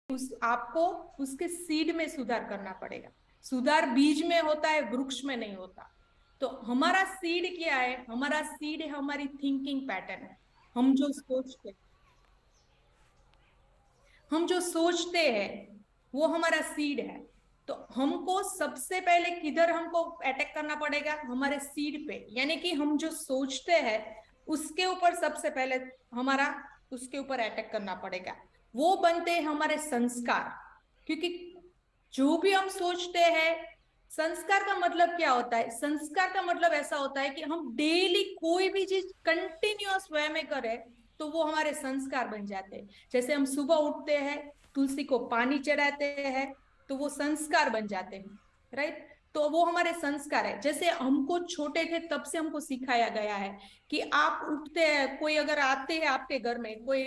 उस आपको उसके सीड में सुधार करना पड़ेगा। सुधार बीज में होता है, वृक्ष में नहीं होता। तो हमारा सीड क्या है? हमारा सीड है हमारी थिंकिंग पैटर्न है। हम जो सोचते हम जो सोचते हैं वो हमारा सीड है। तो हमको सबसे पहले किधर हमको अटैक करना पड़ेगा? हमारे सीड पे, यानी कि हम जो सोचते हैं उसके ऊपर सबसे पहले हमारा उसके ऊपर अटैक करना पड़ेगा। वो बनते हैं हमारे संस्कार। क्योंकि जो भी हम सोचते हैं, संस्कार का मतलब क्या होता है? संस्कार का मतलब ऐसा होता है कि हम डेली कोई भी चीज कंटिन्यूअस वे में करें तो वो हमारे संस्कार बन जाते हैं। जैसे हम सुबह उठते हैं, तुलसी को पानी चढ़ाते हैं, तो वो संस्कार बन जाते हैं। राइट? तो वो हमारे संस्कार है। जैसे हमको छोटे थे तब से हमको सिखाया गया है कि आप उठते हैं, कोई अगर आते हैं आपके घर में, कोई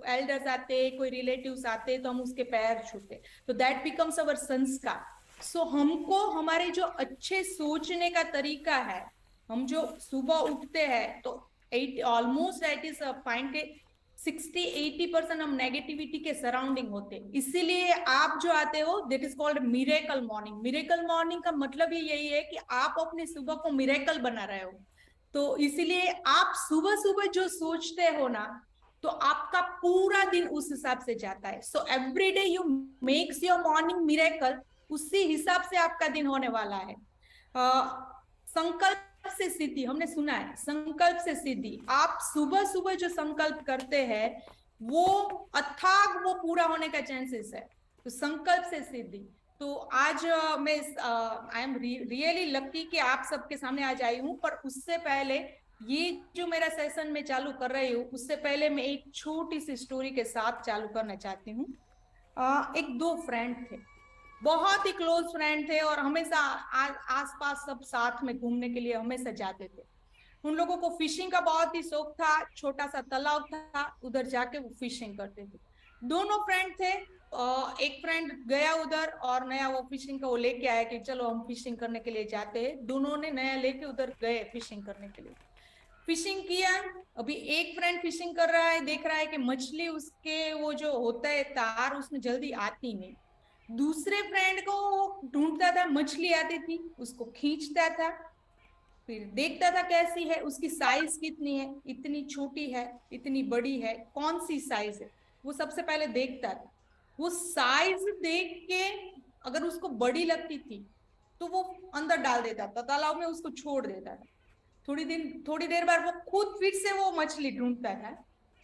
एल्डर्स आते हैं, कोई रिलेटिव्स आते हैं, तो हम उसके पैर छूते, तो दैट बिकम्स अवर संस्कार। सो हमको हमारे जो अच्छे सोचने का तरीका है, हम जो सुबह उठते हैं तो eight almost that is find के 60-80% हम नेगेटिविटी के सराउंडिंग होते हैं। इसीलिए आप जो आते हो that is called miracle morning. Miracle morning का मतलब ही यही है कि आप अपनी सुबह को मिरेकल बना रहे हो। तो इसीलिए आप सुबह सुबह जो सोचते हो ना, तो आपका पूरा दिन उस हिसाब से जाता है। So every day you makes your morning miracle, उसी हिसाब से आपका दिन होने वाला है। संकल्प से सिद्धि, हमने सुना है, संकल्प से सिद्धि। आप सुबह सुबह जो संकल्प करते हैं वो अथाग वो पूरा होने का चांसेस है। तो संकल्प से सिद्धि। तो आज मैं आई एम रियली लकी कि आप सबके सामने आज आई हूँ। पर उससे पहले ये जो मेरा सेशन में चालू कर रही हूँ, उससे पहले मैं एक छोटी सी स्टोरी के साथ चालू करना चाहती हूँ। एक दो फ्रेंड थे, बहुत ही क्लोज फ्रेंड थे, और हमेशा आस पास सब साथ में घूमने के लिए हमेशा जाते थे। उन लोगों को फिशिंग का बहुत ही शौक था। छोटा सा तालाब था, उधर जाके वो फिशिंग करते थे। दोनों फ्रेंड थे। एक फ्रेंड गया उधर और नया वो फिशिंग का वो लेके आया कि चलो हम फिशिंग करने के लिए जाते हैं। दोनों ने नया लेके उधर गए फिशिंग करने के लिए। फिशिंग किया। अभी एक फ्रेंड फिशिंग कर रहा है, देख रहा है कि मछली उसके वो जो होता है तार उसमें जल्दी आती नहीं। दूसरे फ्रेंड को वो ढूंढता था, मछली आती थी उसको खींचता था, फिर देखता था कैसी है, उसकी साइज कितनी है, इतनी छोटी है, इतनी बड़ी है, कौन सी साइज है, वो सबसे पहले देखता था। वो साइज देख के अगर उसको बड़ी लगती थी तो वो अंदर डाल देता था तालाब में, उसको छोड़ देता था। थोड़ी देर बाद वो खुद फिर से वो मछली ढूंढता था।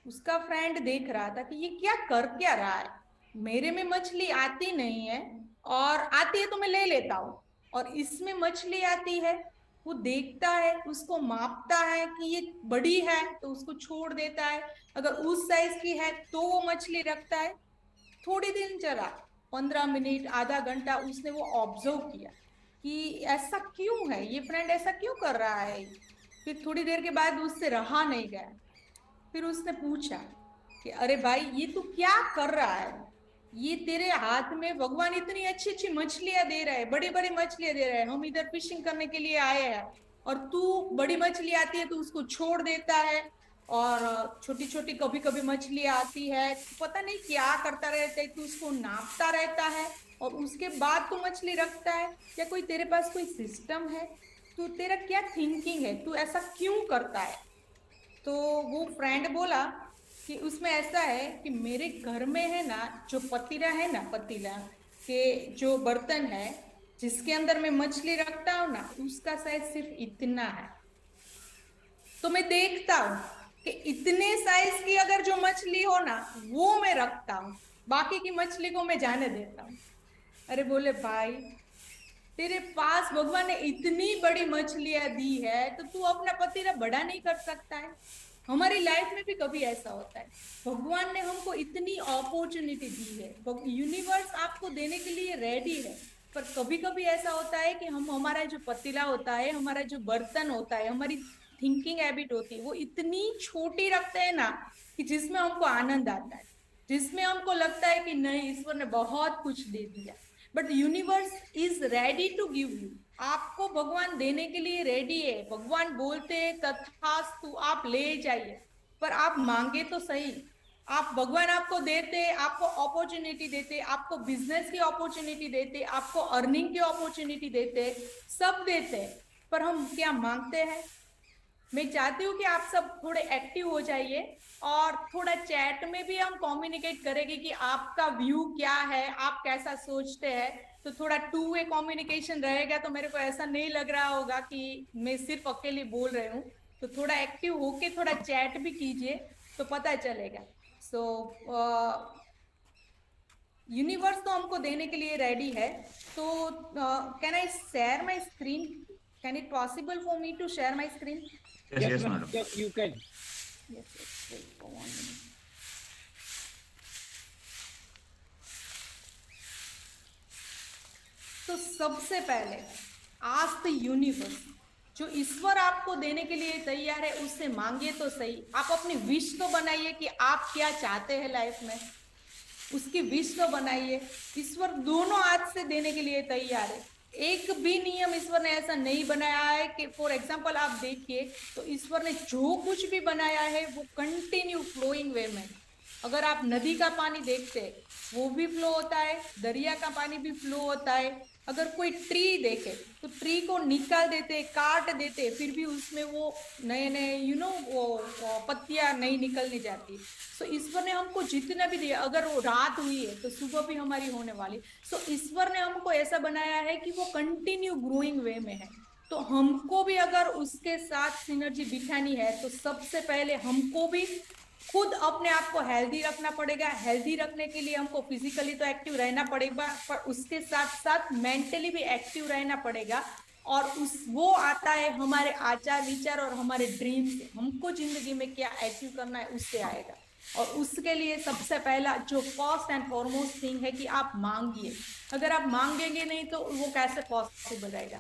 उसका फ्रेंड देख रहा था कि ये क्या कर क्या रहा है, मेरे में मछली आती नहीं है, और आती है तो मैं ले लेता हूँ, और इसमें मछली आती है। वो देखता है, उसको मापता है कि ये बड़ी है तो उसको छोड़ देता है, अगर उस साइज की है तो वो मछली रखता है। थोड़ी दिन चला, 15 मिनट, आधा घंटा, उसने वो ऑब्जर्व किया कि ऐसा क्यों है, ये फ्रेंड ऐसा क्यों कर रहा है। फिर थोड़ी देर के बाद उससे रहा नहीं गया। फिर उसने पूछा कि अरे भाई ये तू क्या कर रहा है, ये तेरे हाथ में भगवान इतनी अच्छी अच्छी मछलियां दे रहा है, बड़ी बड़ी मछलियां दे रहा है, हम इधर फिशिंग करने के लिए आए हैं, और तू बड़ी मछली आती है तो उसको छोड़ देता है, और छोटी छोटी कभी कभी मछलियां आती है, पता नहीं क्या करता रहता है, तू उसको नापता रहता है और उसके बाद तू मछली रखता है। या कोई तेरे पास कोई सिस्टम है? तू तेरा क्या थिंकिंग है, तू ऐसा क्यों करता है? तो वो फ्रेंड बोला कि उसमें ऐसा है कि मेरे घर में है ना, जो पतीला है ना, पतीला के जो बर्तन है जिसके अंदर मैं मछली रखता हूँ ना, उसका साइज सिर्फ इतना है। तो मैं देखता हूँ कि इतने साइज की अगर जो मछली हो ना वो मैं रखता हूँ, बाकी की मछली को मैं जाने देता हूँ। अरे बोले भाई, तेरे पास भगवान ने इतनी बड़ी मछलियां दी है तो तू अपना पतीला बड़ा नहीं कर सकता है? हमारी लाइफ में भी कभी ऐसा होता है, भगवान ने हमको इतनी अपॉर्चुनिटी दी है, यूनिवर्स आपको देने के लिए रेडी है। पर कभी कभी ऐसा होता है कि हम, हमारा जो पतीला होता है, हमारा जो बर्तन होता है, हमारी थिंकिंग हैबिट होती है, वो इतनी छोटी रखते हैं ना कि जिसमें हमको आनंद आता है, जिसमें हमको लगता है कि नहीं, ईश्वर ने बहुत कुछ दे दिया। But universe is ready to give you. आपको भगवान देने के लिए रेडी है। भगवान बोलते हैं तथास्तु, आप ले जाइए, पर आप मांगे तो सही। आप भगवान आपको देते, आपको अपॉर्चुनिटी देते, आपको बिजनेस की अपॉर्चुनिटी देते, आपको अर्निंग की अपॉर्चुनिटी देते, सब देते, पर हम क्या मांगते हैं? मैं चाहती हूँ कि आप सब थोड़े एक्टिव हो जाइए और थोड़ा चैट में भी हम कम्युनिकेट करेंगे कि आपका व्यू क्या है, आप कैसा सोचते हैं। तो थोड़ा टू वे कम्युनिकेशन रहेगा, तो मेरे को ऐसा नहीं लग रहा होगा कि मैं सिर्फ अकेले बोल रही हूँ। तो थोड़ा एक्टिव होके थोड़ा चैट भी कीजिए, तो पता चलेगा। सो यूनिवर्स तो हमको देने के लिए रेडी है। तो can I share my screen? Can it possible for me to share my screen? Yes, Yes, yes, ma'am. madam. Yes, you can. Yes, yes, wait for 1 minute. तो सबसे पहले आस्क द यूनिवर्स, जो ईश्वर आपको देने के लिए तैयार है उससे मांगिए तो सही। आप अपनी विश तो बनाइए कि आप क्या चाहते हैं लाइफ में, उसकी विश तो बनाइए। ईश्वर दोनों हाथ से देने के लिए तैयार है। एक भी नियम ईश्वर ने ऐसा नहीं बनाया है कि फॉर एग्जाम्पल आप देखिए तो ईश्वर ने जो कुछ भी बनाया है वो कंटिन्यू फ्लोइंग वे में। अगर आप नदी का पानी देखते वो भी फ्लो होता है, दरिया का पानी भी फ्लो होता है। अगर कोई ट्री देखे तो ट्री को निकाल देते, काट देते, फिर भी उसमें वो नए नए वो पत्तियां नहीं निकलनी जाती। सो ईश्वर ने हमको जितना भी दिया, अगर वो रात हुई है तो सुबह भी हमारी होने वाली। सो ईश्वर ने हमको ऐसा बनाया है कि वो कंटिन्यू ग्रोइंग वे में है। तो हमको भी अगर उसके साथ सिनर्जी बिठानी है तो सबसे पहले हमको भी खुद अपने आप को हेल्दी रखना पड़ेगा। हेल्दी रखने के लिए हमको फिजिकली तो एक्टिव रहना पड़ेगा, पर उसके साथ साथ मेंटली भी एक्टिव रहना पड़ेगा। और वो आता है हमारे आचार विचार और हमारे ड्रीम से। हमको जिंदगी में क्या अचीव करना है उससे आएगा। और उसके लिए सबसे पहला जो फर्स्ट एंड फॉरमोस्ट थिंग है कि आप मांगिए। अगर आप मांगेंगे नहीं तो वो कैसे पॉसिबल रहेगा?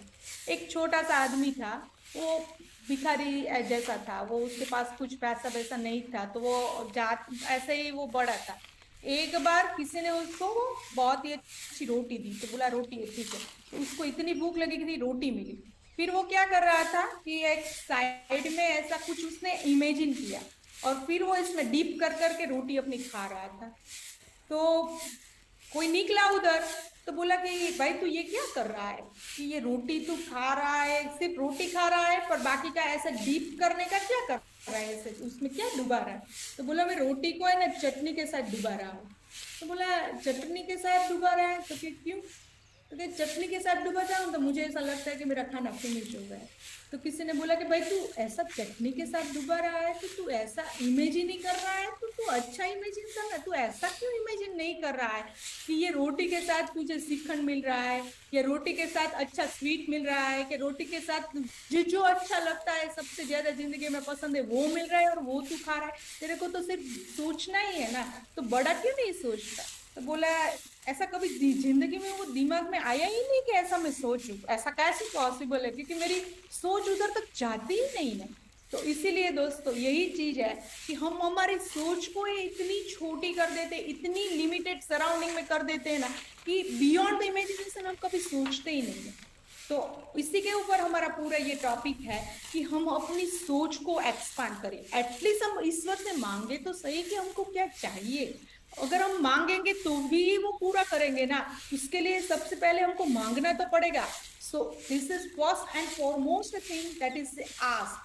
एक छोटा सा आदमी था, वो भिखारी जैसा था, वो उसके पास कुछ पैसा वैसा नहीं था, तो वो जात ऐसे ही वो बड़ा था। एक बार किसी ने उसको बहुत ही अच्छी रोटी दी, तो बोला रोटी है, ठीक है। तो उसको इतनी भूख लगी कि रोटी मिली। फिर वो क्या कर रहा था कि एक साइड में ऐसा कुछ उसने इमेजिन किया और फिर वो इसमें डीप कर करके रोटी अपनी खा रहा था। तो कोई निकला उधर, तो बोला कि भाई तू ये क्या कर रहा है कि ये रोटी तू खा रहा है, सिर्फ रोटी खा रहा है, पर बाकी का ऐसा डीप करने का क्या कर रहा है, ऐसे उसमें क्या डुबा रहा है? तो बोला मैं रोटी को है ना चटनी के साथ डुबा रहा हूँ। तो बोला चटनी के साथ डुबा रहा है? तो क्यों? तो चटनी के साथ डुबा जाऊं तो मुझे ऐसा लगता है कि मेरा खाना फिनिश हो गया है। तो किसी ने बोला कि भाई तू ऐसा चटनी के साथ डुबा रहा है तो तू ऐसा इमेजिन ही कर रहा है, तो तू अच्छा इमेजिन कर रहा है, तू ऐसा क्यों इमेजिन नहीं कर रहा है कि ये रोटी के साथ तुझे श्रीखंड मिल रहा है, या रोटी के साथ अच्छा स्वीट मिल रहा है, कि रोटी के साथ तुझे जो अच्छा लगता है सबसे ज्यादा जिंदगी में पसंद है वो मिल रहा है और वो तू खा रहा है। तेरे को तो सिर्फ सोचना ही है ना, तो बड़ा क्यों नहीं सोचता? तो बोला ऐसा कभी जिंदगी में वो दिमाग में आया ही नहीं कि ऐसा मैं सोचूं, ऐसा कैसे पॉसिबल है, क्योंकि मेरी सोच उधर तक जाती ही नहीं है। तो इसीलिए दोस्तों यही चीज है कि हम हमारी सोच को इतनी छोटी कर देते, इतनी लिमिटेड सराउंडिंग में कर देते हैं ना, कि बियॉन्ड द इमेजिनेशन हम कभी सोचते ही नहीं है। तो इसी के ऊपर हमारा पूरा ये टॉपिक है कि हम अपनी सोच को एक्सपांड करें। एटलीस्ट हम ईश्वर से मांगे तो सही कि हमको क्या चाहिए। अगर हम मांगेंगे तो भी वो पूरा करेंगे ना, उसके लिए सबसे पहले हमको मांगना तो पड़ेगा। So this is first and foremost thing, that is ask.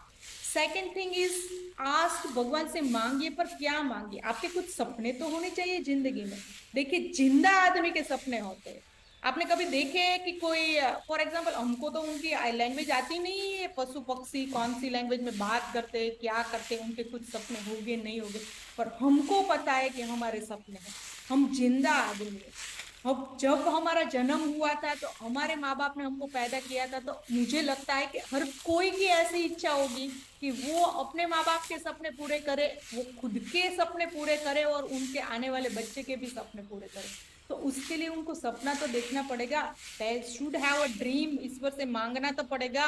Second thing is ask, भगवान से मांगिए, पर क्या मांगिए? आपके कुछ सपने तो होने चाहिए जिंदगी में। देखिए जिंदा आदमी के सपने होते हैं। आपने कभी देखे कि कोई फॉर एग्जाम्पल, हमको तो उनकी लैंग्वेज आती नहीं है, पशु पक्षी कौन सी लैंग्वेज में बात करते हैं, क्या करते हैं, उनके कुछ सपने होंगे नहीं होंगे, पर हमको पता है कि हमारे सपने हैं। हम जिंदा आदमी हैं। अब जब हमारा जन्म हुआ था तो हमारे माँ बाप ने हमको पैदा किया था, तो मुझे लगता है कि हर कोई की ऐसी इच्छा होगी कि वो अपने माँ बाप के सपने पूरे करे, वो खुद के सपने पूरे करे और उनके आने वाले बच्चे के भी सपने पूरे करे। तो उसके लिए उनको सपना तो देखना पड़ेगा। They should have a dream, ईश्वर से मांगना तो पड़ेगा।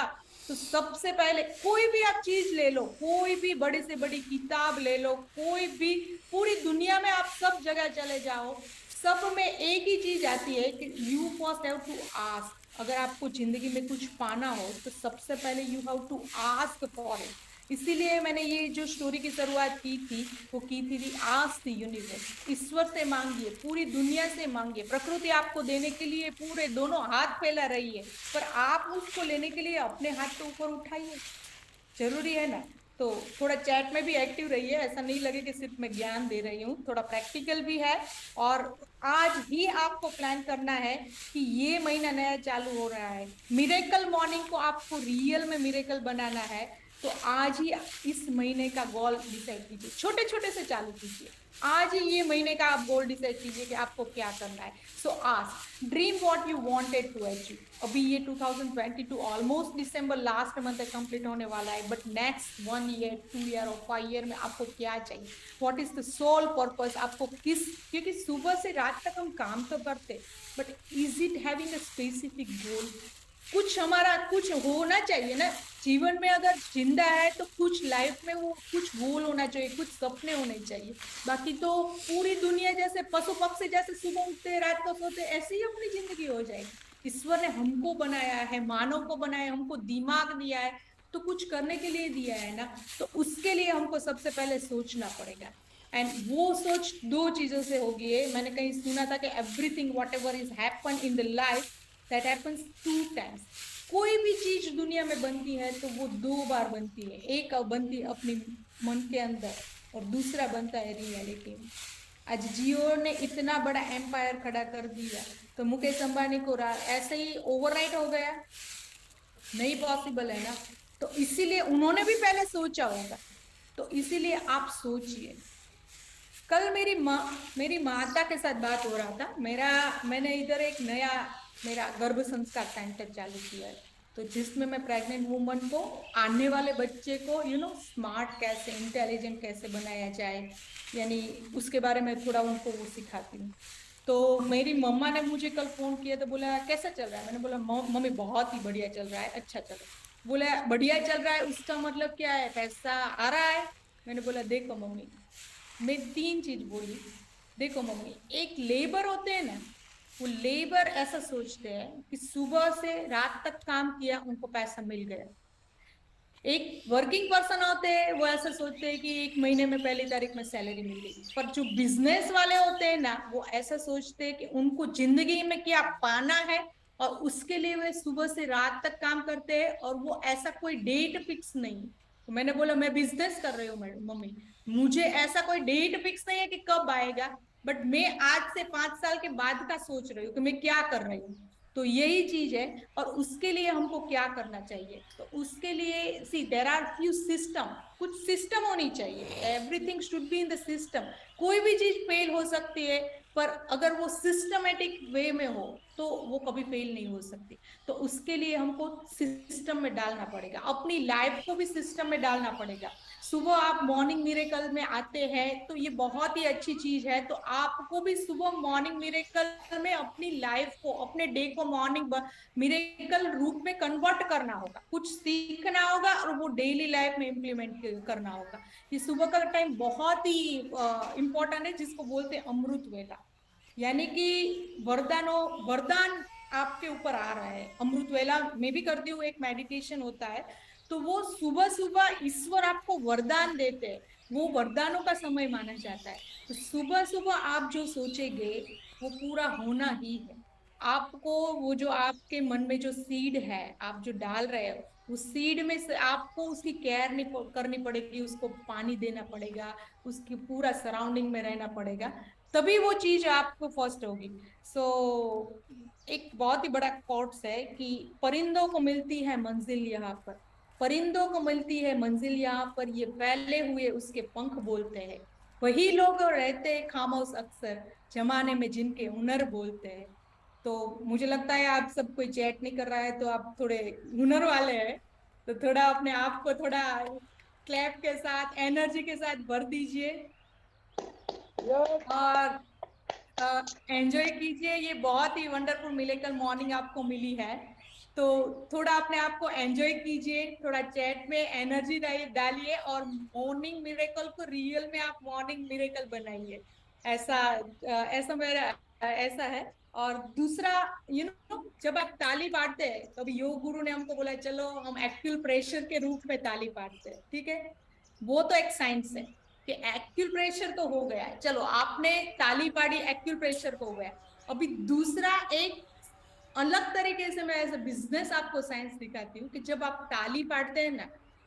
तो सबसे पहले कोई भी आप चीज ले लो, कोई भी बड़ी से बड़ी किताब ले लो, कोई भी पूरी दुनिया में आप सब जगह चले जाओ, सब में एक ही चीज आती है कि you first have to ask. अगर आपको जिंदगी में कुछ पाना हो तो सबसे पहले you have to ask for it. इसीलिए मैंने ये जो स्टोरी की शुरुआत की थी वो की थी आस्क द यूनिवर्स, ईश्वर से मांगिए, पूरी दुनिया से मांगिए, प्रकृति आपको देने के लिए पूरे दोनों हाथ फैला रही है, पर आप उसको लेने के लिए अपने हाथ तो ऊपर उठाइए, जरूरी है ना। तो थोड़ा चैट में भी एक्टिव रहिए, ऐसा नहीं लगे कि सिर्फ मैं ज्ञान दे रही हूँ, थोड़ा प्रैक्टिकल भी है। और आज ही आपको प्लान करना है कि ये महीना नया चालू हो रहा है, मिरेकल मॉर्निंग को आपको रियल में मिरेकल बनाना है। तो आज ही इस महीने का गोल डिसाइड कीजिए, छोटे छोटे से चालू कीजिए। आज ही ये महीने का आप गोल डिसाइड कीजिए कि आपको क्या करना है। So ask, dream what you wanted to achieve. अभी ये 2022 ऑलमोस्ट दिसंबर लास्ट मंथ तक कंप्लीट होने वाला है, बट नेक्स्ट 1 ईयर 2 ईयर और 5 ईयर में आपको क्या चाहिए, what is the sole purpose, आपको किस, क्योंकि सुबह से रात तक हम काम तो करते, but is it having a specific goal. कुछ हमारा कुछ होना चाहिए ना जीवन में, अगर जिंदा है तो कुछ लाइफ में वो कुछ गोल होना चाहिए, कुछ सपने होने चाहिए। बाकी तो पूरी दुनिया जैसे पशु पक्षी जैसे सुबह उठते रात को सोते, ऐसे ही अपनी जिंदगी हो जाएगी। ईश्वर ने हमको बनाया है, मानव को बनाया है, हमको दिमाग दिया है, तो कुछ करने के लिए दिया है ना। तो उसके लिए हमको सबसे पहले सोचना पड़ेगा। एंड वो सोच दो चीजों से होगी है। मैंने कहीं सुना था कि everything what ever is happen in the life that happens 2 times. कोई भी चीज दुनिया में बनती है तो वो 2 बार बनती है, एक बनती है अपने मन के अंदर और दूसरा बनता है रियलिटी में। आज जियो ने इतना बड़ा एम्पायर खड़ा कर दिया, तो मुकेश अंबानी को ऐसे ही ओवरनाइट हो गया? नहीं पॉसिबल है ना। तो इसीलिए उन्होंने भी पहले सोचा होगा, तो इसीलिए आप सोचिए। कल मेरी माता के साथ बात हो रहा था, मैंने इधर एक नया मेरा गर्भ संस्कार सेंटर चालू किया है, तो जिसमें मैं प्रेग्नेंट वुमन को, आने वाले बच्चे को स्मार्ट कैसे, इंटेलिजेंट कैसे बनाया जाए, यानी उसके बारे में थोड़ा उनको वो सिखाती हूँ। तो मेरी मम्मा ने मुझे कल फोन किया तो बोला कैसा चल रहा है, मैंने बोला मम्मी बहुत ही बढ़िया चल रहा है, अच्छा चल रहा है। बोला बढ़िया चल रहा है उसका मतलब क्या है, पैसा आ रहा है? मैंने बोला देखो मम्मी, मैं 3 चीज बोली। देखो मम्मी, एक लेबर होते हैं ना, वो लेबर ऐसा सोचते हैं कि सुबह से रात तक काम किया उनको पैसा मिल गया। एक वर्किंग पर्सन होते हैं वो ऐसा सोचते हैं कि एक महीने में पहली तारीख में सैलरी मिल गई। पर जो बिजनेस वाले होते हैं ना, वो ऐसा सोचते हैं कि उनको जिंदगी में क्या पाना है, और उसके लिए वे सुबह से रात तक काम करते हैं, और वो ऐसा कोई डेट फिक्स नहीं। तो मैंने बोला मैं बिजनेस कर रही हूँ मम्मी, मुझे ऐसा कोई डेट फिक्स नहीं है कि कब आएगा, बट मैं आज से 5 साल के बाद का सोच रही हूँ कि मैं क्या कर रही हूँ। तो यही चीज है। और उसके लिए हमको क्या करना चाहिए, तो उसके लिए सी देयर आर फ्यू सिस्टम, कुछ सिस्टम होनी चाहिए, everything should be in the system. कोई भी चीज फेल हो सकती है, पर अगर वो सिस्टमेटिक वे में हो तो वो कभी फेल नहीं हो सकती। तो उसके लिए हमको सिस्टम में डालना पड़ेगा, अपनी लाइफ को भी सिस्टम में डालना पड़ेगा। सुबह आप मॉर्निंग मिरेकल में आते हैं तो ये बहुत ही अच्छी चीज है, तो आपको भी सुबह मॉर्निंग मिरेकल में अपनी लाइफ को, अपने डे को मॉर्निंग मिरेकल रूप में कन्वर्ट करना होगा, कुछ सीखना होगा और वो डेली लाइफ में इम्प्लीमेंट करना होगा। ये सुबह का टाइम बहुत ही इंपॉर्टेंट है, जिसको बोलते हैं अमृत वेला, यानी कि वरदान आपके ऊपर आ रहा है। अमृत वेला मैं भी करती हूँ, एक मेडिटेशन होता है, तो वो सुबह सुबह ईश्वर आपको वरदान देते हैं, वो वरदानों का समय माना जाता है। तो सुबह सुबह आप जो सोचेंगे वो पूरा होना ही है। आपको वो जो आपके मन में जो सीड है आप जो डाल रहे हो, उस सीड में से आपको उसकी केयर नहीं करनी पड़ेगी, उसको पानी देना पड़ेगा, उसकी पूरा सराउंडिंग में रहना पड़ेगा, तभी वो चीज आपको फर्स्ट होगी। सो एक बहुत ही बड़ा कोट्स है कि परिंदों को मिलती है मंजिल यहाँ पर, परिंदों को मिलती है मंजिल यहाँ पर, ये फैले हुए उसके पंख बोलते हैं, वही लोग रहते हैं खामोश अक्सर, जमाने में जिनके हुनर बोलते हैं। तो मुझे लगता है आप सब कोई चैट नहीं कर रहा है, तो आप थोड़े हुनर वाले हैं, तो थोड़ा अपने आप को थोड़ा क्लैप के साथ, एनर्जी के साथ भर दीजिए और एंजॉय कीजिए। ये बहुत ही वंडरफुल मिरेकल मॉर्निंग आपको मिली है, तो थोड़ा अपने आप को एंजॉय कीजिए, थोड़ा चैट में एनर्जी डालिए और मॉर्निंग मिरेकल को रियल में आप मॉर्निंग मिरेकल बनाइए। ऐसा ऐसा मेरा ऐसा है। और दूसरा जब आप ताली पाड़ते हैं तो अभी योग गुरु ने हमको बोला चलो हम एक्यूल प्रेशर के रूप में ताली पाड़ते हैं, ठीक है। वो तो एक साइंस है कि एक्यूल प्रेशर तो हो गया है, चलो आपने ताली पाड़ी, एक्यूल प्रेशर को हो गया। अभी दूसरा एक अलग तरीके से मैं एज अ बिजनेस आपको साइंस दिखाती हूँ कि जब आप ताली पाड़ते हैं ना,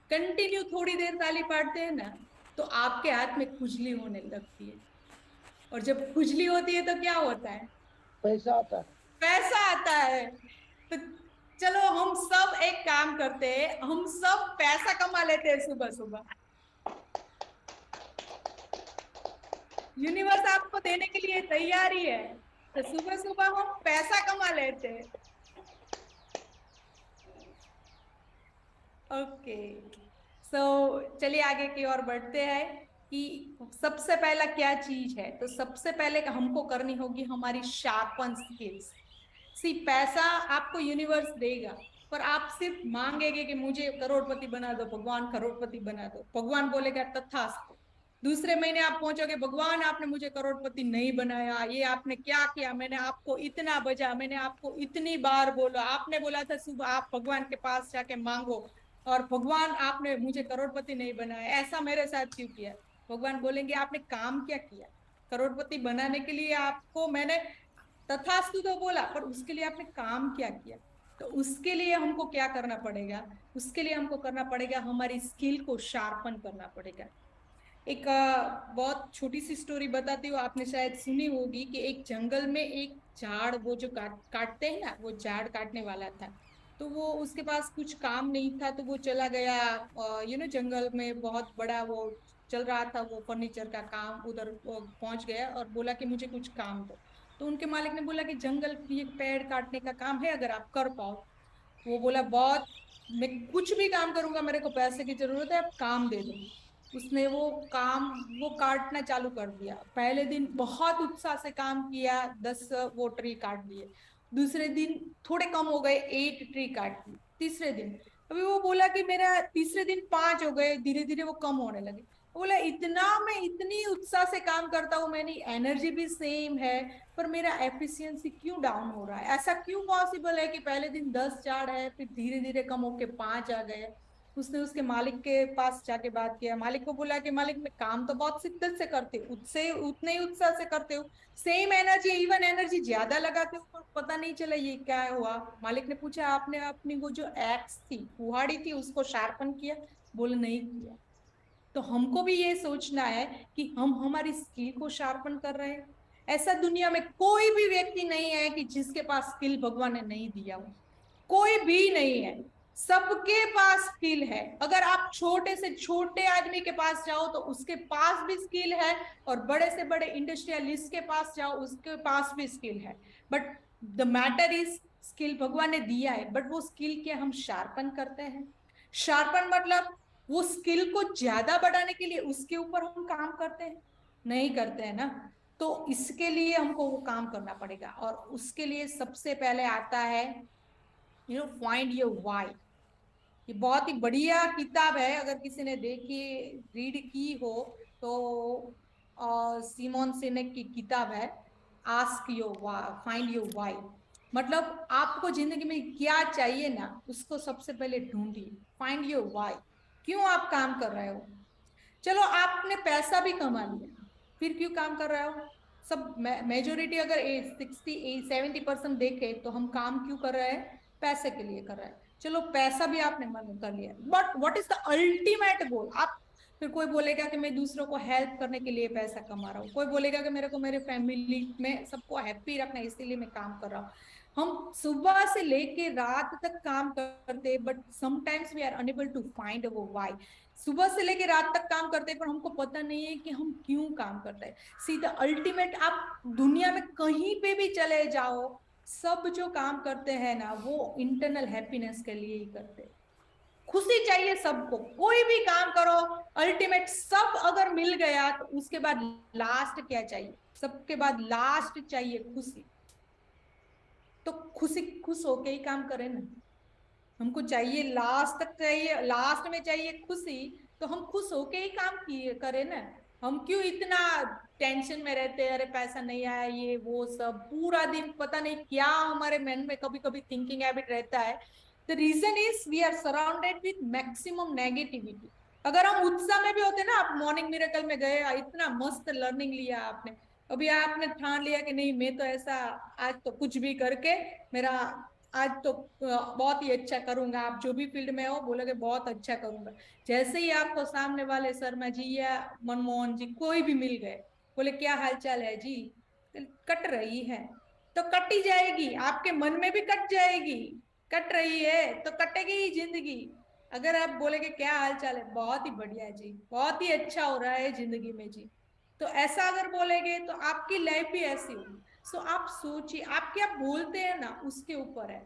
कंटिन्यू थोड़ी देर ताली पाड़ते हैं ना, तो आपके हाथ में खुजली होने लगती है। और जब खुजली होती है तो क्या होता है? पैसा आता है। पैसा आता है। तो चलो हम सब एक काम करते हैं, हम सब पैसा कमा लेते हैं सुबह सुबह। यूनिवर्स आपको देने के लिए तैयार ही है, तो सुबह सुबह हम पैसा कमा लेते हैं। ओके, सो चलिए आगे की ओर बढ़ते हैं कि सबसे पहला क्या चीज है। तो सबसे पहले हमको करनी होगी हमारी शार्पन स्किल्स। सी पैसा आपको यूनिवर्स देगा, पर आप सिर्फ मांगेंगे कि मुझे करोड़पति बना दो भगवान, करोड़पति बना दो, भगवान बोलेगा तथास्तु। दूसरे महीने आप पहुंचोगे, भगवान आपने मुझे करोड़पति नहीं बनाया, ये आपने क्या किया, मैंने आपको इतना बजा, मैंने आपको इतनी बार बोला, आपने बोला था सुबह आप भगवान के पास जाके मांगो, और भगवान आपने मुझे करोड़पति नहीं बनाया, ऐसा मेरे साथ क्यों किया? भगवान बोलेंगे आपने काम क्या किया? करोड़पति बनाने के लिए आपको मैंने तथास्तु तो बोला, पर उसके लिए आपने काम क्या किया? तो उसके लिए हमको क्या करना पड़ेगा? उसके लिए हमको करना पड़ेगा, हमारी स्किल को शार्पन करना पड़ेगा। एक बहुत छोटी सी स्टोरी बताती हूँ, आपने शायद सुनी होगी कि एक जंगल में एक झाड़, वो जो काटते हैं ना, वो झाड़ काटने वाला था। तो वो उसके पास कुछ काम नहीं था, तो वो चला गया जंगल में बहुत बड़ा वो चल रहा था, वो फर्नीचर का काम, उधर वो पहुंच गया और बोला कि मुझे कुछ काम दो। तो उनके मालिक ने बोला कि जंगल ये पेड़ काटने का काम है, अगर आप कर पाओ। वो बोला बहुत, मैं कुछ भी काम करूंगा, मेरे को पैसे की जरूरत है, आप काम दे दो। उसने वो काटना चालू कर दिया। पहले दिन बहुत उत्साह से काम किया, 10 वो ट्री काट दिए। दूसरे दिन थोड़े कम हो गए, 8 ट्री काट दिए। तीसरे दिन, अभी वो बोला कि मेरा तीसरे दिन 5 हो गए, धीरे धीरे वो कम होने लगे। वो बोला इतना, मैं इतनी उत्साह से काम करता हूँ, मेरी एनर्जी भी सेम है, पर मेरा एफिशिएंसी क्यों डाउन हो रहा है? ऐसा क्यों पॉसिबल है कि पहले दिन 10 झाड़ है, फिर धीरे धीरे कम होके 5 आ गए? उसने उसके मालिक के पास जाके बात किया, मालिक को बोला कि मालिक मैं काम तो बहुत शिद्दत से करते हूँ, उससे उतने ही उत्साह से करते हूँ, सेम एनर्जी, इवन एनर्जी ज्यादा लगाते हूँ, पर पता नहीं चला ये क्या हुआ। मालिक ने पूछा आपने अपनी वो जो एक्स थी, कुहाड़ी थी, उसको शार्पन किया? बोले नहीं किया। तो हमको भी ये सोचना है कि हम हमारी स्किल को शार्पन कर रहे हैं। ऐसा दुनिया में कोई भी व्यक्ति नहीं है कि जिसके पास स्किल भगवान ने नहीं दिया हो, कोई भी नहीं है, सबके पास स्किल है। अगर आप छोटे से छोटे आदमी के पास जाओ तो उसके पास भी स्किल है, और बड़े से बड़े इंडस्ट्रियलिस्ट के पास जाओ उसके पास भी स्किल है। But the matter is, skill भगवान ने दिया है, बट वो स्किल के हम शार्पन करते हैं। शार्पन मतलब वो स्किल को ज्यादा बढ़ाने के लिए उसके ऊपर हम काम करते हैं? नहीं करते हैं ना। तो इसके लिए हमको वो काम करना पड़ेगा, और उसके लिए सबसे पहले आता है फाइंड योर व्हाई। ये बहुत ही बढ़िया किताब है, अगर किसी ने देखी, रीड की हो तो, सिमोन सिनेक की किताब है, ask your find your why. मतलब आपको जिंदगी में क्या चाहिए ना, उसको सबसे पहले ढूंढिए, फाइंड योर व्हाई। क्यों आप काम कर रहे हो? चलो आपने पैसा भी कमा लिया, फिर क्यों काम कर रहे हो? सब मेजोरिटी अगर 60-70% देखे तो हम काम क्यों कर रहे हैं? पैसे के लिए कर रहे हैं। चलो पैसा भी आपने मन कर लिया, but what is the ultimate goal? आप, फिर कोई बोलेगा कि मैं दूसरों को हेल्प करने के लिए पैसा कमा रहा हूँ, कोई बोलेगा कि मेरे को मेरे फैमिली में सबको हैप्पी रखना है इसीलिए मैं काम कर रहा हूँ। हम सुबह से लेके रात तक काम करते, but sometimes we are unable to find our why. सुबह से लेके रात तक काम करते हैं, पर हमको पता नहीं है कि हम क्यों काम करते हैं। सीधा अल्टीमेट, आप दुनिया में कहीं पे भी चले जाओ, सब जो काम करते हैं ना, वो इंटरनल हैप्पीनेस के लिए ही करते हैं। खुशी चाहिए सबको, कोई भी काम करो, अल्टीमेट सब अगर मिल गया तो उसके बाद लास्ट क्या चाहिए? सबके बाद लास्ट चाहिए खुशी। तो खुशी, खुश होके ही काम करें ना। हमको चाहिए लास्ट तक, चाहिए लास्ट में चाहिए खुशी, तो हम खुश होके ही काम किए करें ना। हम क्यों इतना टेंशन में रहते हैं, अरे पैसा नहीं आया, ये वो सब पूरा दिन पता नहीं क्या हमारे मन में कभी कभी थिंकिंग हैबिट रहता है। The reason is we are surrounded with maximum negativity. अगर हम उत्साह में भी होते ना, आप मॉर्निंग मिरेकल में गए, इतना मस्त लर्निंग लिया आपने, अभी आपने ठान लिया कि नहीं मैं तो ऐसा आज तो कुछ भी करके मेरा आज तो बहुत ही अच्छा करूंगा, आप जो भी फील्ड में हो बोलोगे बहुत अच्छा करूंगा। जैसे ही आपको सामने वाले शर्मा जी या मनमोहन जी कोई भी मिल गए, बोले क्या हालचाल है जी, कट रही है तो कट ही जाएगी, आपके मन में भी कट जाएगी। कट रही है तो कटेगी ही जिंदगी। अगर आप बोलेगे क्या हालचाल है, बहुत ही बढ़िया जी, बहुत ही अच्छा हो रहा है जिंदगी में जी, तो ऐसा अगर बोलेगे तो आपकी लाइफ भी ऐसी होगी। सो आप सोचिए, आप क्या बोलते हैं ना उसके ऊपर है।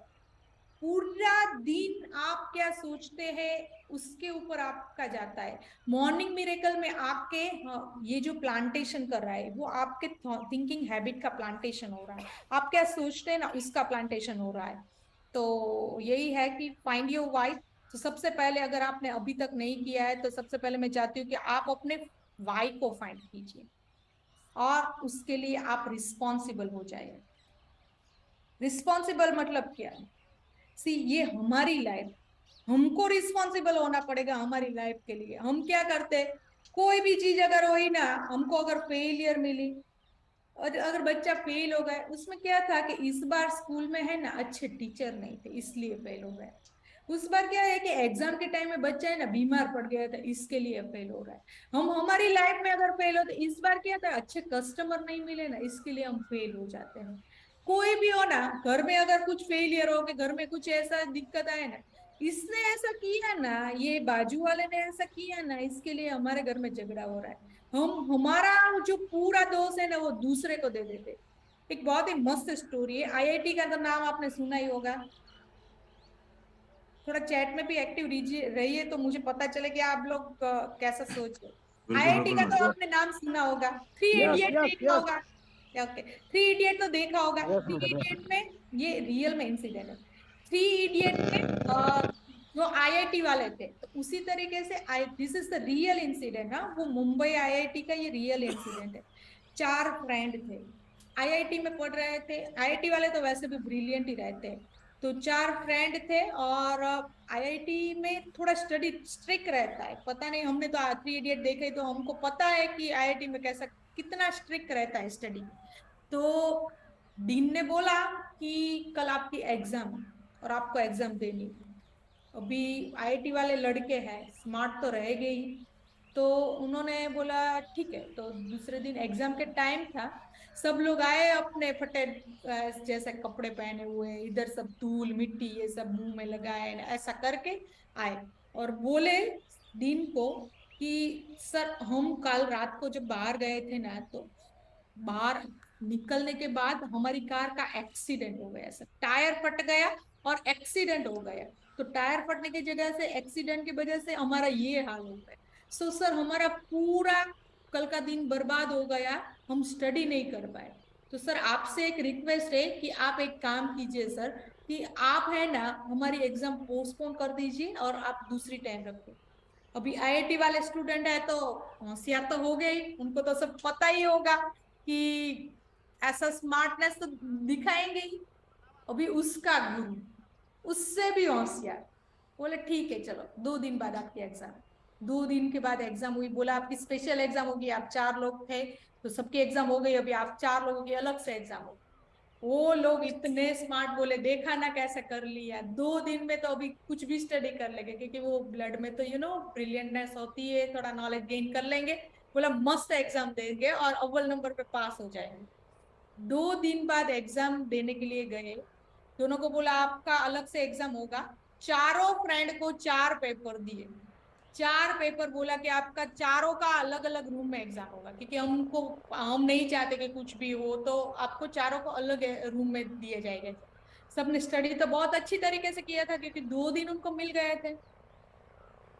पूरा दिन आप क्या सोचते हैं उसके ऊपर आपका जाता है। मॉर्निंग मिरेकल में आपके, हाँ, ये जो प्लांटेशन कर रहा है वो आपके थिंकिंग हैबिट का प्लांटेशन हो रहा है। आप क्या सोचते हैं ना उसका प्लांटेशन हो रहा है। तो यही है कि फाइंड योर वाई। तो सबसे पहले अगर आपने अभी तक नहीं किया है तो सबसे पहले मैं चाहती हूँ कि आप अपने वाई को फाइंड कीजिए और उसके लिए आप रिस्पॉन्सिबल हो जाइए। रिस्पॉन्सिबल मतलब क्या है, सी ये हमारी लाइफ, हमको रिस्पॉन्सिबल होना पड़ेगा हमारी लाइफ के लिए। हम क्या करते, कोई भी चीज अगर हुई ना, हमको अगर फेलियर मिली और अगर बच्चा फेल हो गया, उसमें क्या था कि इस बार स्कूल में है ना अच्छे टीचर नहीं थे इसलिए फेल हो गया। उस बार क्या है कि एग्जाम के टाइम में बच्चा है ना बीमार पड़ गया था इसके लिए फेल हो रहा है। हम हमारी लाइफ में अगर फेल हो तो इस बार क्या था, अच्छे कस्टमर नहीं मिले ना इसके लिए हम फेल हो जाते हैं। कोई भी हो ना, घर में अगर कुछ फेलियर हो, के घर में कुछ ऐसा दिक्कत आए ना, इसने ऐसा किया ना, ये बाजू वाले ने ऐसा किया ना, इसके लिए हमारे घर में झगड़ा हो रहा है। हम हमारा जो पूरा दोष है ना वो दूसरे को दे देते। एक बहुत ही मस्त स्टोरी है, आईआईटी का तो नाम आपने सुना ही होगा। थोड़ा चैट में भी एक्टिव रहिए तो मुझे पता चले कि आप लोग कैसा सोच रहे। बिल्कुल आईआईटी बिल्कुल का तो मैम। आपने नाम सुना होगा, थ्री यस इडियट यस देखा यस होगा। ओके, थ्री इडियट तो देखा होगा। Yes three madam yes. Idiot में ये रियल में इंसिडेंट है। थ्री इडियट में जो आईआईटी वाले थे, तो उसी तरीके से आई this is the real incident ना, वो मुंबई आईआईटी का ये रियल इंसिडेंट है। चार फ्रेंड थे, आईआईटी में पढ़ रहे थे। आईआईटी वाले तो वैसे भी ब्रिलियंट ही रहते हैं। तो चार फ्रेंड थे और आईआईटी में थोड़ा स्टडी स्ट्रिक्ट रहता है। पता नहीं, हमने तो थ्री इडियट देखे तो हमको पता है कि आईआईटी में कैसा कितना स्ट्रिक्ट रहता है स्टडी। तो डीन ने बोला कि कल आपकी एग्जाम है और आपको एग्जाम देनी है। अभी आईआईटी वाले लड़के हैं, स्मार्ट तो रहेंगे ही। तो उन्होंने बोला ठीक है। तो दूसरे दिन एग्जाम के टाइम था, सब लोग आए अपने फटे जैसे कपड़े पहने हुए, इधर सब धूल मिट्टी ये सब मुंह में लगाए ऐसा करके आए और बोले डीन को कि सर हम कल रात को जब बाहर गए थे ना, तो बाहर निकलने के बाद हमारी कार का एक्सीडेंट हो गया, सर टायर फट गया और एक्सीडेंट हो गया। तो टायर फटने की जगह से एक्सीडेंट की वजह से हमारा ये हाल हो गया। सो सर हमारा पूरा कल का दिन बर्बाद हो गया, हम स्टडी नहीं कर पाए। तो सर आपसे एक रिक्वेस्ट है कि आप एक काम कीजिए सर, कि आप है ना हमारी एग्जाम पोस्टपोन कर दीजिए और आप दूसरी टाइम रखो। अभी आईआईटी वाले स्टूडेंट है तो होशियार तो हो गए ही, उनको तो सब पता ही होगा कि ऐसा स्मार्टनेस तो दिखाएंगे ही। अभी उसका गुरु उससे भी होशियार बोले ठीक है चलो 2 दिन बाद आपकी एग्जाम। 2 दिन के बाद एग्जाम हुई, बोला आपकी स्पेशल एग्जाम होगी, आप 4 लोग थे तो सबकी एग्जाम हो गई, अभी आप 4 लोगों की अलग से एग्जाम होगी। वो लोग इतने स्मार्ट, बोले देखा ना कैसे कर लिया, 2 दिन में तो अभी कुछ भी स्टडी कर लेंगे क्योंकि वो ब्लड में तो ब्रिलियंटनेस होती है, थोड़ा नॉलेज गेन कर लेंगे। बोला मस्त एग्जाम देंगे और अव्वल नंबर पे पास हो जाएंगे। 2 दिन बाद एग्जाम देने के लिए गए, दोनों को बोला आपका अलग से एग्जाम होगा। चारों फ्रेंड को 4 पेपर दिए, 4 पेपर, बोला कि आपका चारों का अलग अलग रूम में एग्जाम होगा क्योंकि हम नहीं चाहते कि कुछ भी हो, तो आपको चारों को अलग रूम में दिए जाएगा। सबने स्टडी तो बहुत अच्छी तरीके से किया था क्योंकि 2 दिन उनको मिल गए थे,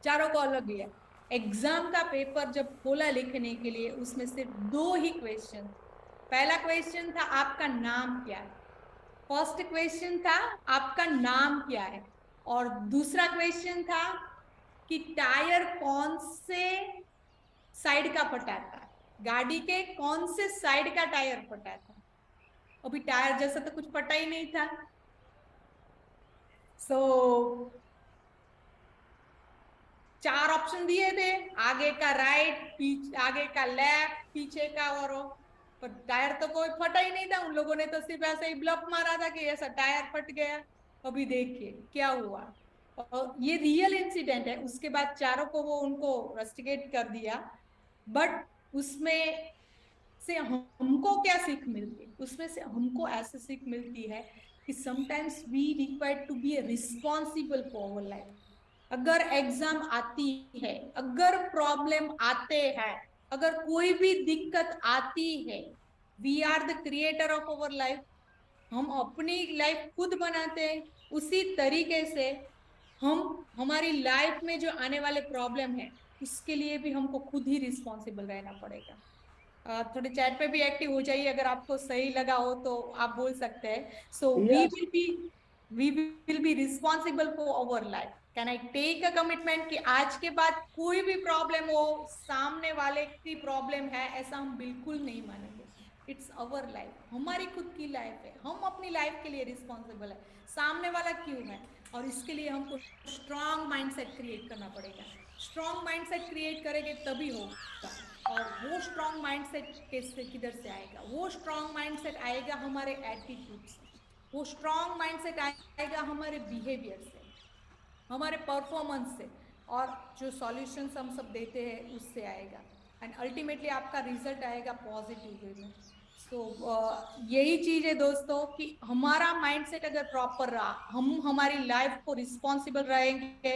चारों को अलग दिया। एग्जाम का पेपर जब खोला लिखने के लिए, उसमें सिर्फ 2 ही क्वेश्चन। पहला क्वेश्चन था आपका नाम क्या है, फर्स्ट क्वेश्चन था आपका नाम क्या है, और दूसरा क्वेश्चन था कि टायर कौन से साइड का फटा था। गाड़ी के कौन से साइड का टायर फटा था? अभी टायर जैसा तो कुछ फटा ही नहीं था। सो चार ऑप्शन दिए थे, आगे का राइट, पीछे आगे का लेफ्ट, पीछे का और पर टायर तो कोई फटा ही नहीं था। उन लोगों ने तो सिर्फ ऐसे ही ब्लफ मारा था कि ऐसा टायर फट गया। अभी देखिए क्या हुआ। और ये रियल इंसिडेंट है। उसके बाद चारों को वो उनको रस्टिकेट कर दिया। बट उसमें से हमको क्या सीख मिलती है? उसमें से हमको ऐसे सीख मिलती है कि sometimes we required to be a responsible for our life. अगर एग्जाम आती है, अगर प्रॉब्लम आते हैं, अगर कोई भी दिक्कत आती है, we are the creator of our life. हम अपनी लाइफ खुद बनाते हैं। उसी तरीके से हम हमारी लाइफ में जो आने वाले प्रॉब्लम है उसके लिए भी हमको खुद ही रिस्पॉन्सिबल रहना पड़ेगा। थोड़े चैट पे भी एक्टिव हो जाइए, अगर आपको सही लगा हो तो आप बोल सकते हैं। So yes. We will be responsible for our life. Can I take a commitment कि आज के बाद कोई भी प्रॉब्लम हो, सामने वाले की प्रॉब्लम है ऐसा हम बिल्कुल नहीं मानेंगे। इट्स अवर लाइफ, हमारी खुद की लाइफ है, हम अपनी लाइफ के लिए रिस्पॉन्सिबल है। सामने वाला क्यों है? और इसके लिए हमको स्ट्रांग माइंडसेट क्रिएट करना पड़ेगा। स्ट्रांग माइंडसेट क्रिएट करेंगे तभी होगा। और वो स्ट्रांग माइंडसेट कैसे, किधर से आएगा? वो स्ट्रांग माइंडसेट आएगा हमारे एटीट्यूड से। वो स्ट्रांग माइंडसेट आएगा हमारे बिहेवियर से, हमारे परफॉर्मेंस से, और जो सॉल्यूशंस हम सब देते हैं उससे आएगा। एंड अल्टीमेटली आपका रिजल्ट आएगा पॉजिटिव वे में। सो यही चीज है दोस्तों कि हमारा माइंडसेट अगर प्रॉपर रहा, हम हमारी लाइफ को रिस्पॉन्सिबल रहेंगे,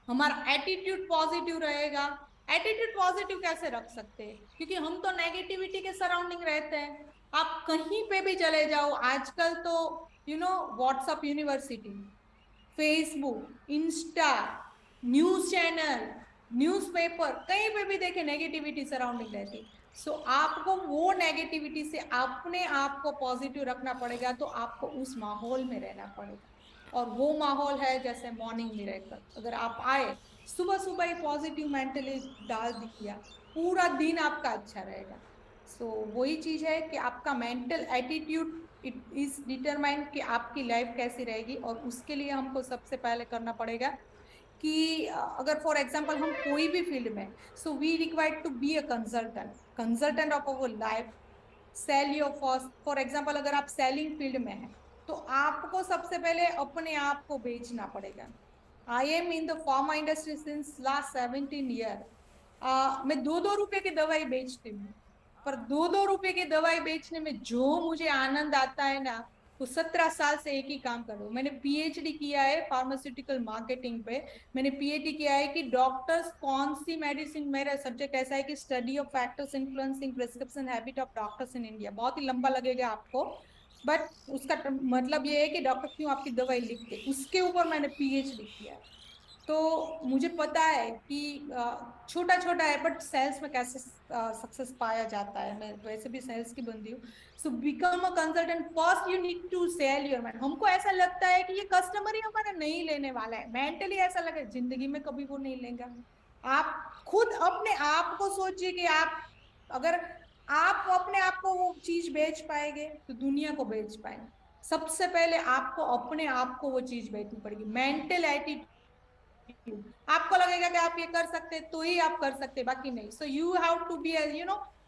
हमारा एटीट्यूड पॉजिटिव रहेगा। एटीट्यूड पॉजिटिव कैसे रख सकते हैं? क्योंकि हम तो नेगेटिविटी के सराउंडिंग रहते हैं। आप कहीं पे भी चले जाओ आजकल तो, WhatsApp university, Facebook, Insta, news channel, newspaper, कहीं पे भी देखे नेगेटिविटी सराउंडिंग रहती। सो आपको वो नेगेटिविटी से अपने आप को पॉजिटिव रखना पड़ेगा। तो आपको उस माहौल में रहना पड़ेगा। और वो माहौल है जैसे मॉर्निंग मिरेकल। अगर आप आए, सुबह सुबह ही पॉजिटिव मेंटली डाल दिया, पूरा दिन आपका अच्छा रहेगा। सो वही चीज है कि आपका mental attitude it is determined कि आपकी लाइफ कैसी रहेगी। और उसके लिए हमको सबसे पहले करना पड़ेगा कि अगर फॉर एग्जांपल हम कोई भी फील्ड में, so we required to be a consultant, consultant of our life. Sell your first, for example अगर आप सेलिंग फील्ड में हैं तो आपको सबसे पहले अपने आप को बेचना पड़ेगा। I am in the pharma industry since last 17 year. मैं 2-2 रुपए की दवाई बेचती हूँ। पर 2-2 रुपए की दवाई बेचने में जो मुझे आनंद आता है ना, वो 17 साल से एक ही काम कर रहा हूँ। मैंने पीएचडी किया है फार्मास्यूटिकल मार्केटिंग पे। मैंने पीएचडी किया है कि डॉक्टर्स कौन सी मेडिसिन, मेरा सब्जेक्ट ऐसा है कि study of factors influencing prescription habit of doctors in India. बहुत ही लंबा लगेगा आपको, बट उसका मतलब ये है कि डॉक्टर क्यों आपकी दवाई लिखते, उसके ऊपर मैंने पीएचडी किया है। तो मुझे पता है कि छोटा छोटा है बट सेल्स में कैसे सक्सेस पाया जाता है। मैं वैसे भी सेल्स की बंदी हूँ। So become a consultant, first you need to sell your mind. हमको ऐसा लगता है कि ये कस्टमर ही हमारा नहीं लेने वाला है, मेंटली ऐसा लगे जिंदगी में कभी वो नहीं लेगा। आप खुद अपने आप को सोचिए कि आप, अगर आप अपने आप को वो चीज बेच पाएंगे तो दुनिया को बेच पाएंगे। सबसे पहले आपको अपने आप को वो चीज बेचनी पड़ेगी। मेंटल एटीट्यूड, आपको लगेगा कि आप ये कर सकते तो ही आप कर सकते, बाकी नहीं। So you have to be,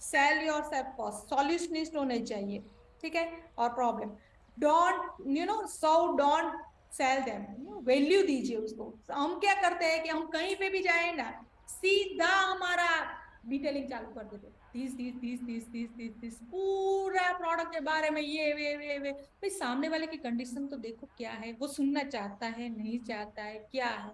sell yourself first, solutionist होने चाहिए। ठीक है? और problem don't, so don't sell them, value दीजिए उसको। So, हम क्या करते हैं कि हम कहीं पे भी जाए ना, सीधा हमारा डिटेलिंग चालू कर देते, दिस पूरा प्रोडक्ट के बारे में, ये वे भाई सामने वाले की कंडीशन तो देखो क्या है, वो सुनना चाहता है नहीं चाहता है क्या है।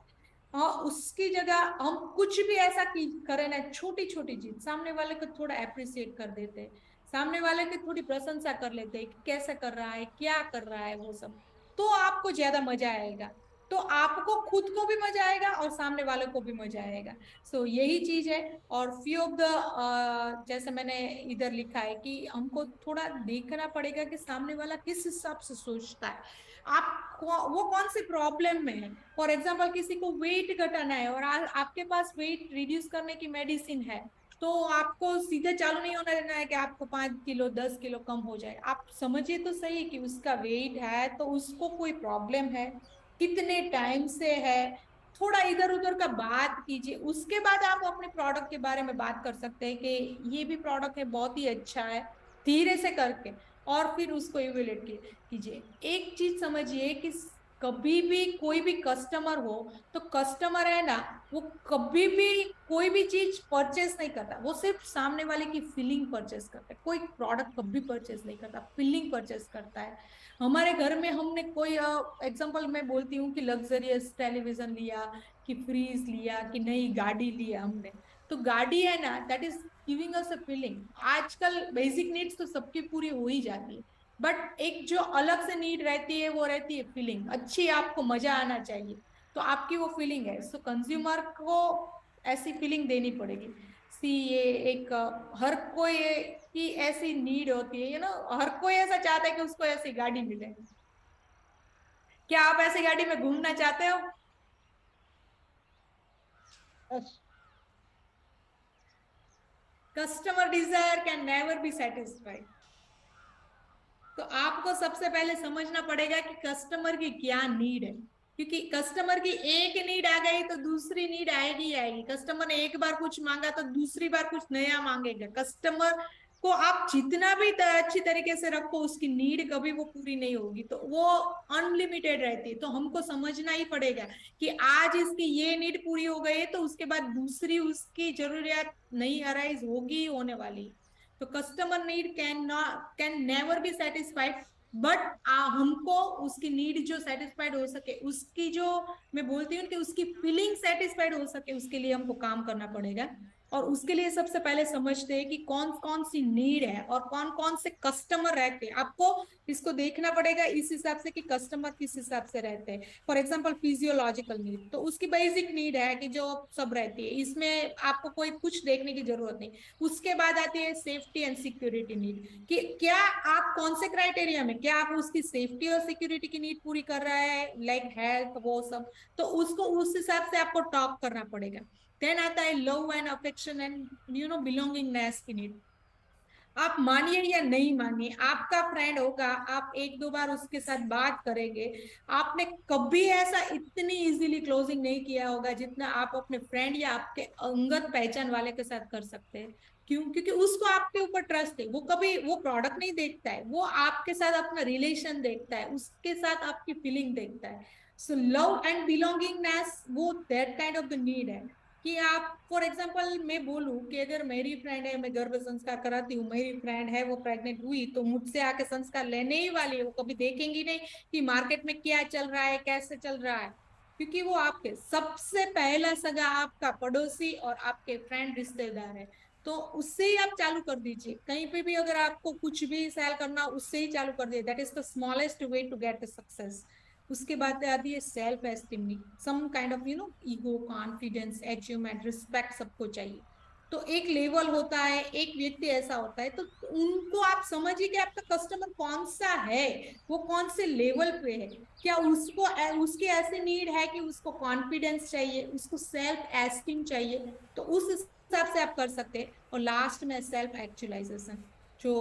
हाँ, उसकी जगह हम कुछ भी ऐसा की करें ना, छोटी छोटी चीज सामने वाले को थोड़ा अप्रिसिएट कर देते हैं, सामने वाले की थोड़ी प्रशंसा कर लेते हैं कि कैसे कर रहा है, क्या कर रहा है, वो सब। तो आपको ज्यादा मजा आएगा। तो आपको खुद को भी मजा आएगा और सामने वाले को भी मजा आएगा। सो यही चीज है। और फ्यू ऑफ द, जैसे मैंने इधर लिखा है कि हमको थोड़ा देखना पड़ेगा कि सामने वाला किस हिसाब से सोचता है। आप वो कौन सी प्रॉब्लम में है। फॉर एग्जाम्पल किसी को वेट घटाना है और आपके पास वेट रिड्यूस करने की मेडिसिन है, तो आपको सीधे चालू नहीं होना रहना है कि आपको 5 किलो 10 किलो कम हो जाए। आप समझिए तो सही कि उसका वेट है तो उसको कोई प्रॉब्लम है, कितने टाइम से है, थोड़ा इधर उधर का बात कीजिए। उसके बाद आप अपने प्रोडक्ट के बारे में बात कर सकते हैं कि ये भी प्रोडक्ट है, बहुत ही अच्छा है, धीरे से करके, और फिर उसको इवेल्युएट कीजिए। एक चीज समझिए कि कभी भी कोई भी कस्टमर हो, तो कस्टमर है ना, वो कभी भी कोई भी चीज परचेस नहीं करता, वो सिर्फ सामने वाले की फीलिंग परचेस करता है। कोई प्रोडक्ट कभी परचेस नहीं करता, फीलिंग परचेस करता है। हमारे घर में हमने कोई एग्जांपल मैं बोलती हूँ कि लग्जरियस टेलीविजन लिया, कि फ्रीज लिया, कि नई गाड़ी लिया हमने, तो गाड़ी है ना, that is giving us a feeling. आजकल बेसिक नीड्स तो सबकी पूरी हो ही जाती है, बट एक जो अलग से नीड रहती है वो रहती है फीलिंग अच्छी, आपको मजा आना चाहिए, तो आपकी वो फीलिंग है। सो कंज्यूमर को ऐसी फीलिंग देनी पड़ेगी। सी ये एक हर कोई की ऐसी नीड होती है, हर कोई ऐसा चाहता है कि उसको ऐसी गाड़ी मिले। क्या आप ऐसी गाड़ी में घूमना चाहते हो? Customer desire can never be satisfied. तो आपको सबसे पहले समझना पड़ेगा कि कस्टमर की क्या नीड है, क्योंकि कस्टमर की एक नीड आ गई तो दूसरी नीड आएगी ही आएगी। कस्टमर ने एक बार कुछ मांगा तो दूसरी बार कुछ नया मांगेगा। कस्टमर को आप जितना भी अच्छी तरीके से रखो, उसकी नीड कभी वो पूरी नहीं होगी, तो वो अनलिमिटेड रहती है। तो हमको समझना ही पड़ेगा कि आज इसकी ये नीड पूरी हो गई है तो उसके बाद दूसरी उसकी जरूरियात नहीं अराइज होगी ही होने वाली। तो customer need can never be satisfied, but हमको उसकी नीड जो सेटिस्फाइड हो सके, उसकी जो मैं बोलती हूँ कि उसकी फीलिंग सेटिस्फाइड हो सके, उसके लिए हमको काम करना पड़ेगा। और उसके लिए सबसे पहले समझते हैं कि कौन कौन सी नीड है और कौन कौन से कस्टमर रहते हैं। आपको इसको देखना पड़ेगा इस हिसाब से कि कस्टमर किस हिसाब से रहते हैं। फॉर एग्जाम्पल फिजियोलॉजिकल नीड, तो उसकी बेसिक नीड है कि जो सब रहती है, इसमें आपको कोई कुछ देखने की जरूरत नहीं। उसके बाद आती है सेफ्टी एंड सिक्योरिटी नीड, कि क्या आप कौन से क्राइटेरिया में, क्या आप उसकी सेफ्टी और सिक्योरिटी की नीड पूरी कर रहा है, लाइक हेल्थ वो सब, तो उसको उस हिसाब से आपको टॉप करना पड़ेगा। देन आता है love and affection and belongingness की नीड। आप मानिए या नहीं मानिए, आपका फ्रेंड होगा, आप एक दो बार उसके साथ बात करेंगे, आपने कभी ऐसा इतनी इजीली क्लोजिंग नहीं किया होगा जितना आप अपने फ्रेंड या आपके अंगत पहचान वाले के साथ कर सकते हैं। क्यों? क्योंकि उसको आपके ऊपर ट्रस्ट है। वो कभी वो प्रोडक्ट नहीं देखता है, वो आपके साथ अपना रिलेशन देखता है, उसके साथ आपकी फीलिंग देखता है। सो लव एंड बिलोंगिंगनेस वो that kind of the need है। कि आप फॉर एग्जाम्पल मैं बोलूं कि अगर मेरी फ्रेंड है, मैं गर्भ संस्कार कराती हूँ, मेरी फ्रेंड है वो प्रेग्नेंट हुई, तो मुझसे आके संस्कार लेने ही वाली है, वो कभी देखेंगी नहीं कि मार्केट में क्या चल रहा है, कैसे चल रहा है, क्योंकि वो आपके सबसे पहला सगा आपका पड़ोसी और आपके फ्रेंड रिश्तेदार है। तो उससे ही आप चालू कर दीजिए। कहीं पे भी अगर आपको कुछ भी सेल करना, उससे ही चालू कर दीजिए। That is the smallest way to get the success. उसके बाद आती है self esteem, some kind of ego, confidence, achievement, respect सबको चाहिए। तो एक लेवल होता है, एक व्यक्ति ऐसा होता है, तो उनको आप समझिए कि आपका कस्टमर कौन सा है, वो कौन से लेवल पे है। क्या उसको उसकी ऐसी नीड है कि उसको कॉन्फिडेंस चाहिए, उसको सेल्फ एस्टीम चाहिए, तो उस हिसाब से आप कर सकते हैं। और लास्ट में सेल्फ एक्चुअलाइजेशन, जो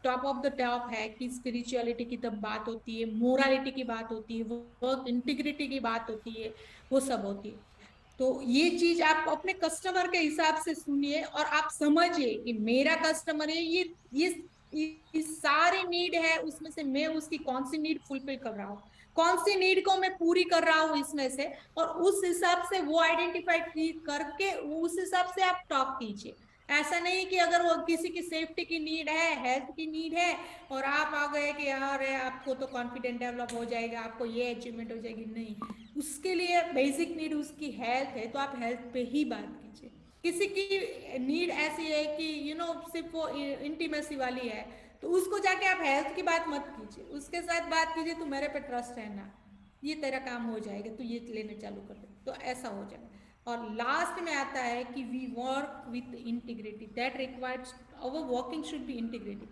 टॉप ऑफ द टॉप है, कि स्पिरिचुअलिटी की तब बात होती है, मोरालिटी की बात होती है, वर्क इंटीग्रिटी की बात होती है, वो सब होती है। तो ये चीज आप अपने कस्टमर के हिसाब से सुनिए और आप समझिए कि मेरा कस्टमर है, ये सारी नीड है, उसमें से मैं उसकी कौन सी नीड फुलफिल कर रहा हूँ, कौन सी नीड को मैं पूरी कर रहा हूँ इसमें से, और उस हिसाब से वो आइडेंटिफाई करके उस हिसाब से आप टॉक कीजिए। ऐसा नहीं कि अगर वो किसी की सेफ्टी की नीड है, हेल्थ की नीड है, और आप आ गए कि यार आपको तो कॉन्फिडेंट डेवलप हो जाएगा, आपको ये अचीवमेंट हो जाएगी, नहीं। उसके लिए बेसिक नीड उसकी हेल्थ है, तो आप हेल्थ पे ही बात कीजिए। किसी की नीड ऐसी है कि सिर्फ वो इंटीमेसी वाली है, तो उसको जाके आप हेल्थ की बात मत कीजिए, उसके साथ बात कीजिए, तो मेरे पे ट्रस्ट है ना, ये तेरा काम हो जाएगा, तो ये लेने चालू कर दे, तो ऐसा हो जाए। और लास्ट में आता है कि we work with integrity, that requires our working should be integrity.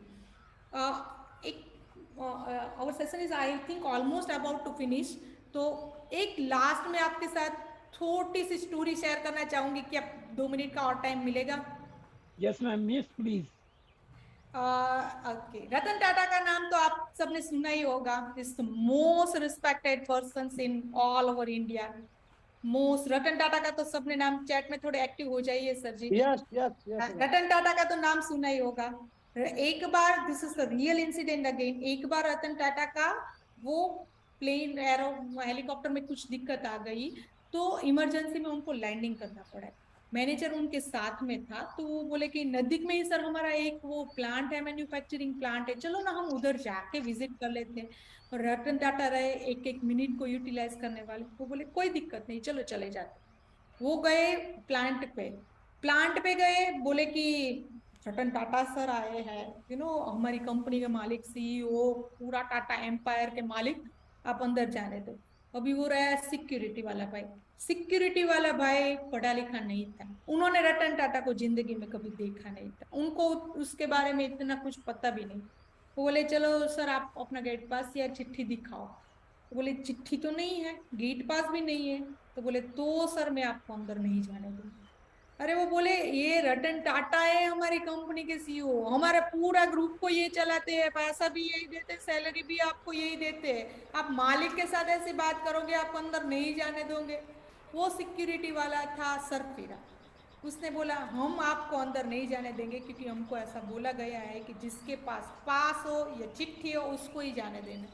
एक hour session is I think almost about to finish. तो एक लास्ट में आपके साथ छोटी सी स्टोरी शेयर करना चाहूंगी, कि अब 2 मिनट का और टाइम मिलेगा? Yes, ma'am. Yes, please. Okay, Ratan Tata का नाम तो आप सबने सुना ही होगा. Is the most respected person in all over India. Most, Ratan Tata का तो सबने नाम, चैट में थोड़े एक्टिव हो जाइए sir ji. Yes, yes, yes, ma'am. Ratan Tata का तो नाम सुना ही होगा. एक बार, this is the real incident again, एक बार रतन टाटा का वो प्लेन एरो हेलीकॉप्टर में कुछ दिक्कत आ गई, तो इमरजेंसी में उनको लैंडिंग करना पड़ा. मैनेजर उनके साथ में था, तो वो बोले कि नजदीक में ही सर हमारा एक वो प्लांट है, मैन्युफैक्चरिंग प्लांट है, चलो ना हम उधर जाके विजिट कर लेते हैं. और रतन टाटा रहे एक एक मिनट को यूटिलाइज करने वाले, वो बोले कोई दिक्कत नहीं, चलो चले जाते. वो गए प्लांट पे. प्लांट पे गए, बोले कि रतन टाटा सर आए हैं, हमारी कंपनी के मालिक, सीईओ, पूरा टाटा एम्पायर के मालिक, आप अंदर जाने दो. अभी वो रहा सिक्योरिटी वाला भाई. सिक्योरिटी वाला भाई पढ़ा लिखा नहीं था, उन्होंने रतन टाटा को जिंदगी में कभी देखा नहीं था, उनको उसके बारे में इतना कुछ पता भी नहीं. वो बोले चलो सर आप अपना गेट पास या चिट्ठी दिखाओ. तो बोले चिट्ठी तो नहीं है, गेट पास भी नहीं है. तो बोले तो सर मैं आपको अंदर नहीं जाने दूंगा. अरे वो बोले ये रतन टाटा है हमारी कंपनी के सीईओ, हमारे पूरा ग्रुप को ये चलाते हैं, पैसा भी यही देते हैं, सैलरी भी आपको यही देते हैं, आप मालिक के साथ ऐसी बात करोगे, आप अंदर नहीं जाने दोगे. वो सिक्योरिटी वाला था सर फिरा. उसने बोला हम आपको अंदर नहीं जाने देंगे, क्योंकि हमको ऐसा बोला गया है कि जिसके पास पास हो या चिट्ठी हो उसको ही जाने देना.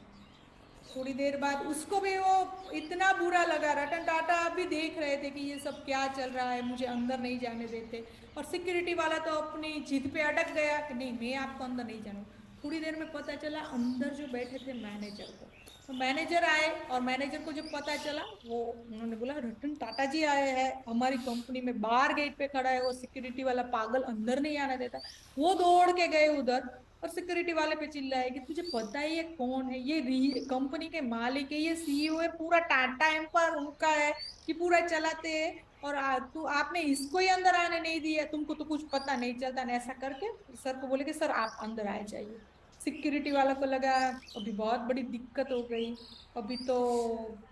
थोड़ी देर बाद उसको भी वो इतना बुरा लगा, रतन टाटा भी देख रहे थे कि ये सब क्या चल रहा है, मुझे अंदर नहीं जाने देते. और सिक्योरिटी वाला तो अपनी जिद पे अटक गया कि नहीं मैं आपको अंदर नहीं जानू. थोड़ी देर में पता चला अंदर जो बैठे थे मैनेजर को. तो मैनेजर आए, और मैनेजर को जब पता चला, वो उन्होंने बोला रतन टाटा जी आए हैं हमारी कंपनी में, बाहर गेट पे खड़ा है वो सिक्योरिटी वाला पागल, अंदर नहीं आने देता. वो दौड़ के गए उधर, और सिक्योरिटी वाले पे चिल्लाए कि तुझे पता है ये कौन है, ये कंपनी के मालिक है, ये सीईओ है, पूरा टाटा एम्पायर उनका है, कि पूरा चलाते हैं, और तू आपने इसको ही अंदर आने नहीं दिया, तुमको तो कुछ पता नहीं चलता ना, ऐसा करके सर को बोले कि सर आप अंदर आए जाइए. सिक्योरिटी वाला को लगा अभी बहुत बड़ी दिक्कत हो गई, अभी तो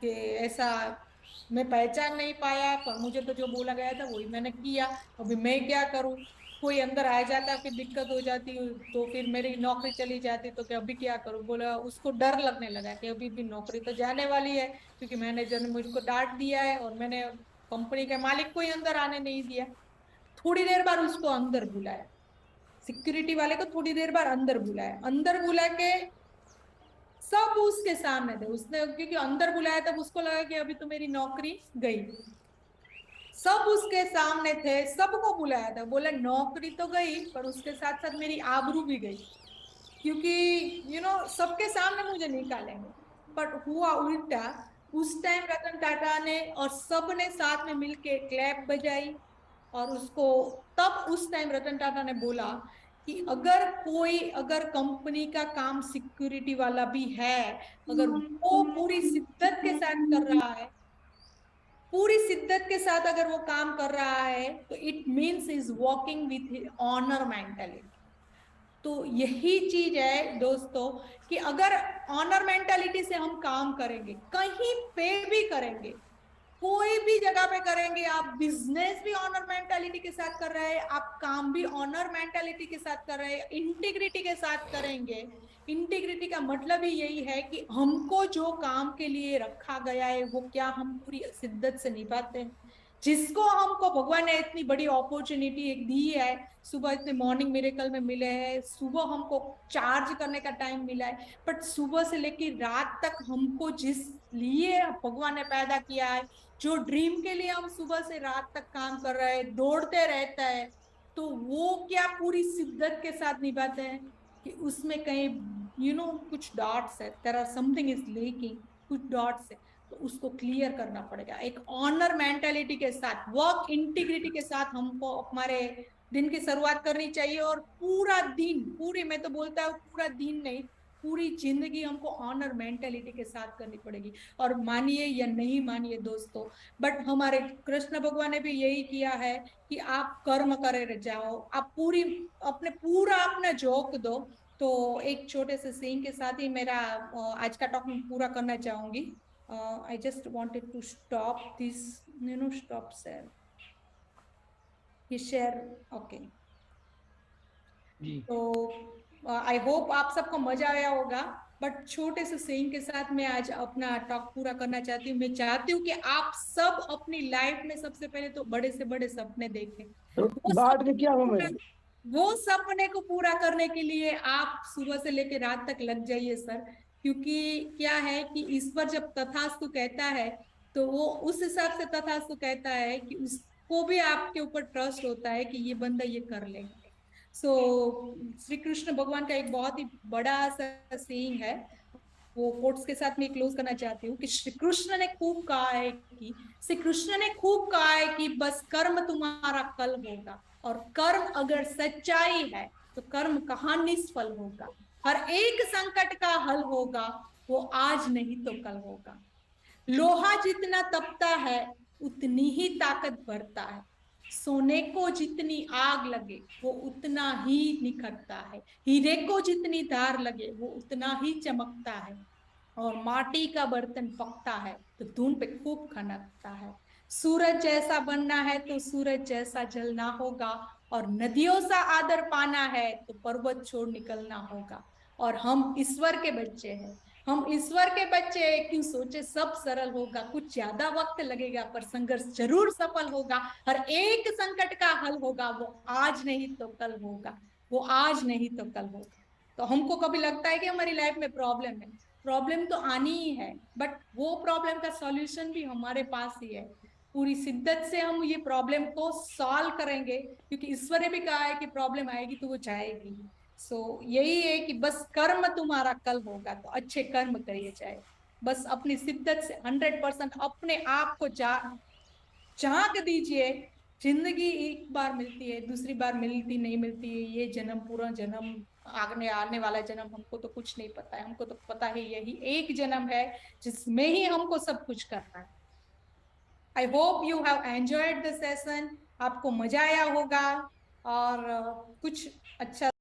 कि ऐसा मैं पहचान नहीं पाया, पर मुझे तो जो बोला गया था वही मैंने किया, अभी मैं क्या करूं. कोई अंदर आ जाता, फिर दिक्कत हो जाती, तो फिर मेरी नौकरी चली जाती, तो क्या अभी क्या करूं. बोला उसको डर लगने लगा कि अभी भी नौकरी तो जाने वाली है, क्योंकि मैनेजर ने मुझको डांट दिया है और मैंने कंपनी के मालिक को ही अंदर आने नहीं दिया. थोड़ी देर बाद उसको अंदर बुलाया, सिक्योरिटी वाले को थोड़ी देर बाद अंदर बुलाया, अंदर बुला के सब उसके सामने थे. उसने क्योंकि अंदर बुलाया तब उसको लगा कि अभी तो मेरी नौकरी गई. सब उसके सामने थे, सबको बुलाया था, बोला नौकरी तो गई पर उसके साथ साथ मेरी आबरू भी गई, क्योंकि सबके सामने मुझे निकालेंगे. पर हुआ उल्टा. उस टाइम रतन टाटा ने और सब ने साथ में मिलके क्लैप बजाई, और उसको तब उस टाइम रतन टाटा ने बोला कि अगर कंपनी का काम सिक्योरिटी वाला भी है, अगर वो पूरी शिद्दत के साथ कर रहा है, पूरी शिद्दत के साथ अगर वो काम कर रहा है, तो it means is walking with owner mentality. तो यही चीज है दोस्तों, कि अगर ऑनर मेंटालिटी से हम काम करेंगे, कहीं पे भी करेंगे, कोई भी जगह पे करेंगे, आप बिजनेस भी ऑनर मेंटालिटी के साथ कर रहे हैं, आप काम भी ऑनर मेंटालिटी के साथ कर रहे हैं, इंटीग्रिटी के साथ करेंगे. इंटीग्रिटी का मतलब ही यही है कि हमको जो काम के लिए रखा गया है वो क्या हम पूरी शिद्दत से निभाते हैं. जिसको हमको भगवान ने इतनी बड़ी अपॉर्चुनिटी एक दी है, सुबह इतने मॉर्निंग मिरेकल में मिले हैं, सुबह हमको चार्ज करने का टाइम मिला है, बट सुबह से लेकर रात तक हमको जिस लिए भगवान ने पैदा किया है, जो ड्रीम के लिए हम सुबह से रात तक काम कर रहे हैं, दौड़ते रहता है, तो वो क्या पूरी शिद्दत के साथ निभाते हैं, कि उसमें कहीं कुछ डॉट्स है, there are something is leaking, कुछ डॉट्स है, तो उसको क्लियर करना पड़ेगा. एक ऑनर मेंटालिटी के साथ, वर्क इंटीग्रिटी के साथ हमको हमारे दिन की शुरुआत करनी चाहिए, और पूरा दिन, पूरी, मैं तो बोलता हूँ पूरा दिन नहीं, पूरी जिंदगी हमको ऑनर मेंटेलिटी के साथ करनी पड़ेगी. और मानिए या नहीं मानिए दोस्तों, बट हमारे कृष्ण भगवान ने भी यही किया है कि आप कर्म करे जाओ, आप पूरी अपने पूरा अपना झोंक दो. तो एक छोटे से सीन के साथ ही मेरा आज का टॉक पूरा करना चाहूंगी. I just wanted to stop this, stop share, ये शेयर. ओके. जी। तो आई होप आप सबको मजा आया होगा। बट छोटे से सेइंग के साथ मैं आज अपना टॉक पूरा करना चाहती हूँ। मैं चाहती हूँ कि आप सब अपनी लाइफ में सबसे पहले तो बड़े से बड़े सपने देखें। तो वो बाद में सपने क्या को हूँ मैं? पूरा वो सपने को पूरा करने के लिए आप सुबह से लेकर रात तक लग जाइए सर। क्योंकि क्या है कि ईश्वर जब तथास्तु कहता है तो वो उस हिसाब से तथास्तु कहता है कि उसको भी आपके ऊपर ट्रस्ट होता है कि ये बंदा ये कर लेगा। सो श्री कृष्ण भगवान का एक बहुत ही बड़ा सा सेइंग है, वो कोट्स के साथ मैं क्लोज करना चाहती हूँ कि श्री कृष्ण ने खूब कहा है कि श्री कृष्ण ने खूब कहा है कि बस कर्म तुम्हारा कल होगा, और कर्म अगर सच्चाई है तो कर्म कहाँ निष्फल होगा। हर एक संकट का हल होगा, वो आज नहीं तो कल होगा। लोहा जितना तपता है उतनी ही ताकत भरता है। सोने को जितनी आग लगे वो उतना ही निखरता है। हीरे को जितनी धार लगे वो उतना ही चमकता है। और माटी का बर्तन पकता है तो धून पे खूब खनकता है। सूरज जैसा बनना है तो सूरज जैसा जलना होगा, और नदियों सा आदर पाना है तो पर्वत छोड़ निकलना होगा। और हम ईश्वर के बच्चे हैं, हम ईश्वर के बच्चे क्यों सोचे सब सरल होगा। कुछ ज्यादा वक्त लगेगा पर संघर्ष जरूर सफल होगा। हर एक संकट का हल होगा, वो आज नहीं तो कल होगा, वो आज नहीं तो कल होगा। तो हमको कभी लगता है कि हमारी लाइफ में प्रॉब्लम है, प्रॉब्लम तो आनी ही है, बट वो प्रॉब्लम का सॉल्यूशन भी हमारे पास ही है। पूरी शिद्दत से हम ये प्रॉब्लम को सॉल्व करेंगे, क्योंकि ईश्वर ने भी कहा है कि प्रॉब्लम आएगी तो वो जाएगी। यही है कि बस कर्म तुम्हारा कल होगा, तो अच्छे कर्म करिए जाए। बस अपनी शिद्दत से 100% अपने आप को झांक दीजिए। जिंदगी एक बार मिलती है, दूसरी बार मिलती नहीं मिलती है, ये जन्म पूरा जन्म आगे आने वाला जन्म हमको तो कुछ नहीं पता है। हमको तो पता है यही एक जन्म है जिसमें ही हमको सब कुछ करना है। I hope you have enjoyed the session, आपको मजा आया होगा और कुछ अच्छा